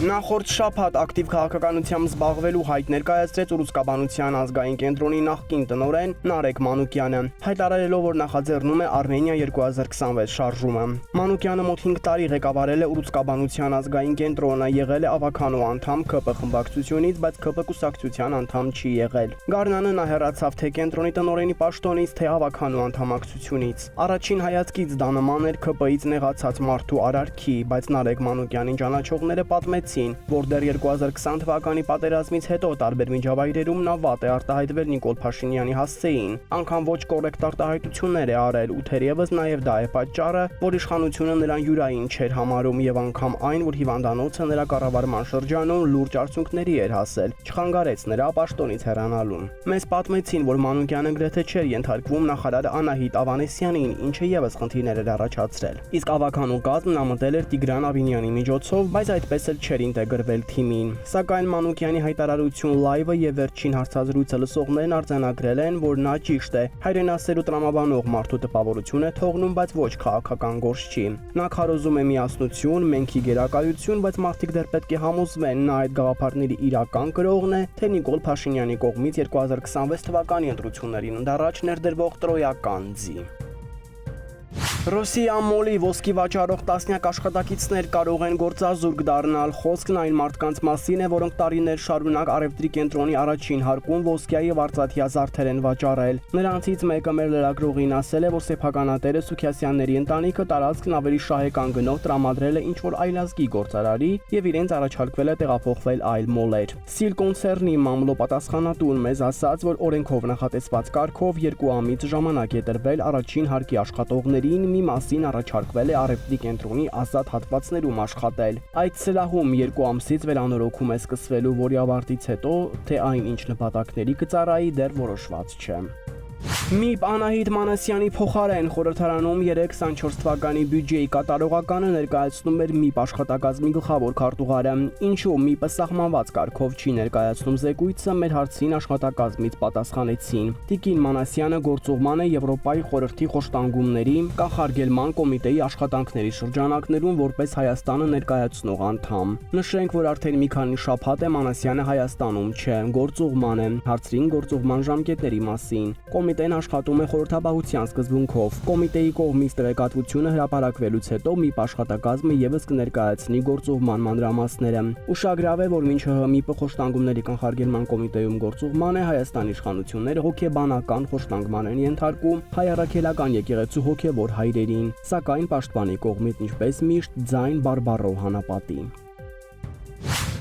Նախորդ շաբաթ ակտիվ քաղաքականությամբ զբաղվելու հայտ ներկայացրեց Ուռուցկաբանության ազգային կենտրոնի նախկին տնօրեն Նարեկ Մանուկյանը, հայտարարելով, որ նախաձեռնում է Արմենիա 2026 շարժումը։ Մանուկյանը մոտ 5 տարի ղեկավարել է Ուռուցկաբանության ազգային կենտրոնը, եղել է ավականու անդամ ԿՊ խմբակցությունից, բայց ԿՊ կուսակցության անդամ չի եղել։ Գարնանը նա հեռացավ թե կենտրոնի տնօրենի պաշտոնից, թե ավականու անդամակցությունից։ Առաջին հայացքից դա նման էր ԿՊ-ից նեղացած մարդու արարքի, բայց Նարեկ Մանուկյանին ճանաչողները պատմեցին, որ դեռ 2020 թվականի պատերազմից հետո տարբեր միջավայրերում նա վատ է արտահայտվել Նիկոլ Փաշինյանի հասցեին, անգամ ոչ կոռեկտ արտահայտություններ է արել ու թերևս նաև դա է պատճառը, որ իշխանությունը նրան յուրային չէր համարում եւ անգամ այն, որ հիվանդանոցը նրա կառավարման շրջանում լուրջ արդյունքների էր հասել, չխանգարեց նրա պաշտոնից հեռանալուն։ Մեզ պատմեցին, որ Մանուկյանը գրեթե չէր ենթարկվում նախարար Անահիտ Ավանեսյանին, ինչը եւս խնդիրներ էր առաջացրել։ Իսկ ավականու կազմն ամտել էր Տիգրան Ավինյանի միջոցով, բայց այդպես էլ չէր ինտեգրվել թիմին։ Սակայն Մանուկյանի հայտարարություն լայվը եւ վերջին հարցազրույցը լսողներն արձանագրել են, որ նա ճիշտ է, հայրենասեր ու տրամաբանող մարդու տպավորություն է թողնում, բայց ոչ քաղաքական գործ չի։ Նա քարոզում է միասնություն, մենքի գերակայություն, բայց մարդիկ դեռ պետք է համոզվեն, նա այդ գաղափարների իրական կրողն է, թե Նիկոլ Փաշինյանի կողմից 2026 թվականի ընտրություններին ընդառաջ ներդրվող տրոյական ձի։ Ռոսիա մոլի ոսկի վաճառող տասնյակ աշխատակիցներ կարող են գործազուրկ դառնալ։ Խոսքն այն մարդկանց մասին է, որոնք տարիներ շարունակ Արևտրի կենտրոնի առաջին հարկում ոսկյա եւ արծաթյա զարդեր են վաճառել։ Նրանցից մեկը մեր լրագրողին ասել է, որ սեփականատերը Սուքիասյանների ընտանիքը տարածքն ավելի շահեկան գնով տրամադրել է ինչ-որ այլազգի գործարարի եւ իրենց առաջարկվել է տեղափոխվել այլ մոլեր։ Սիլ կոնցեռնի մամլո պատասխանատուն մեզ ասաց, որ օրենքով նախատեսված կարգով 2 ամիս ժամանակ է տրվել առաջին հարկի աշխատողներին, մի մասին առաջարկվել է Արևտրի կենտրոնի ազատ հատվածներում աշխատել։ Այդ սրահում 2 ամսից վերանորոգում է սկսվելու, որի ավարտից հետո թե այն ինչ նպատակների կծառայի դեռ որոշված չէ։ ՄԻՊ Անահիտ Մանասյանի փոխարեն խորհրդարանում 2024 թվականի բյուջեի կատարողականը ներկայացնում էր ՄԻՊ աշխատակազմի գլխավոր քարտուղարը, ինչու ՄԻՊ-ը սահմանված կարգով չի ներկայացնում զեկույցը, մեր հարցին աշխատակազմից պատասխանեցին։ Տիկին Մանասյանը գործուղման է Եվրոպայի խորհրդի խոշտանգումների կանխարգելման կոմիտեի աշխատանքների շրջանակներում որպես Հայաստանը ներկայացնող անդամ։ Նշենք, որ արդեն մի քանի շաբաթ է Մանասյանը Հայաստանում չէ, գործուղման է, հարցրին գործուղման ժամկետների մասին։ Կոմիտեն աշխատում է խորհրդաբահության սկզբունքով։ Կոմիտեի կողմից տեղեկատվությունը հրապարակվելուց հետո ՄԻՊ աշխատակազմը եւս կներկայացնի գործուղման մանրամասները։ Ուշագրավ է, որ մինչ ՀՄԻՊ-ը խոշտանգումների կանխարգելման կոմիտեում գործուղման է, Հայաստանի իշխանությունները հոգեբանական խոշտանգման են ենթարկում հայ առաքելական եկեղեցու հոգևոր հայրերին, սակայն պաշտպանի կողմից ինչպես միշտ ձայն բարբառով հանապատի։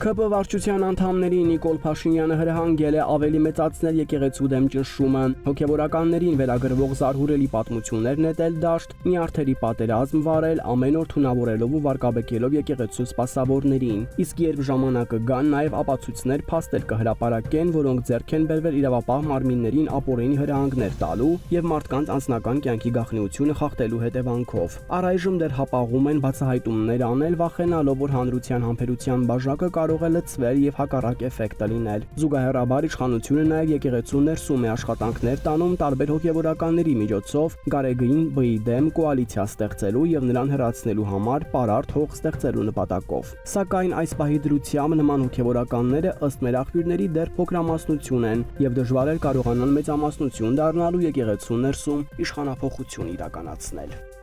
ԿՊ վարչության անդամների Նիկոլ Փաշինյանը հրահանգել է ավելի մեծացնել եկեղեցու դեմ ճնշումը, հոգևորականներին վերագրվող զարհուրելի պատմություններ նետել դաշտ, նյարդերի պատերազմ վարել, ամեն օր թունավորելով ու վարկաբեկելով եկեղեցու սպասավորներին։ Իսկ երբ ժամանակը գան, նաև ապացույցներ, փաստեր կհրապարակեն, որոնք ձեռք են բերվել իրավապահ մարմիններին ապօրինի հրահանգներ տալու եւ մարդկանց անձնական կյանքի գաղտնիությունը խախտելու հետևանքով։ Առայժմ դեռ հապաղում են բացահայտումներ անել, վախենալով, որ հանրության համբերության բաժակը կարող է լցվել եւ հակառակ էֆեկտը լինել։ Զուգահեռաբար իշխանությունը նաեւ եկեղեցու ներսում է աշխատանքներ տանում տարբեր հոգևորականների միջոցով Գարեգին ԲԻ դեմ կոալիցիա ստեղծելու եւ նրան հեռացնելու համար պարարտ հող ստեղծելու նպատակով։ Սակայն այս պահի դրությամբ նման հոգևորականները ըստ մեր աղբյուրների դեռ փոքրամասնություն են եւ դժվար է կարողանան մեծամասնություն դառնալու եկեղեցու ներսում իշխանափոխություն իրականացնել։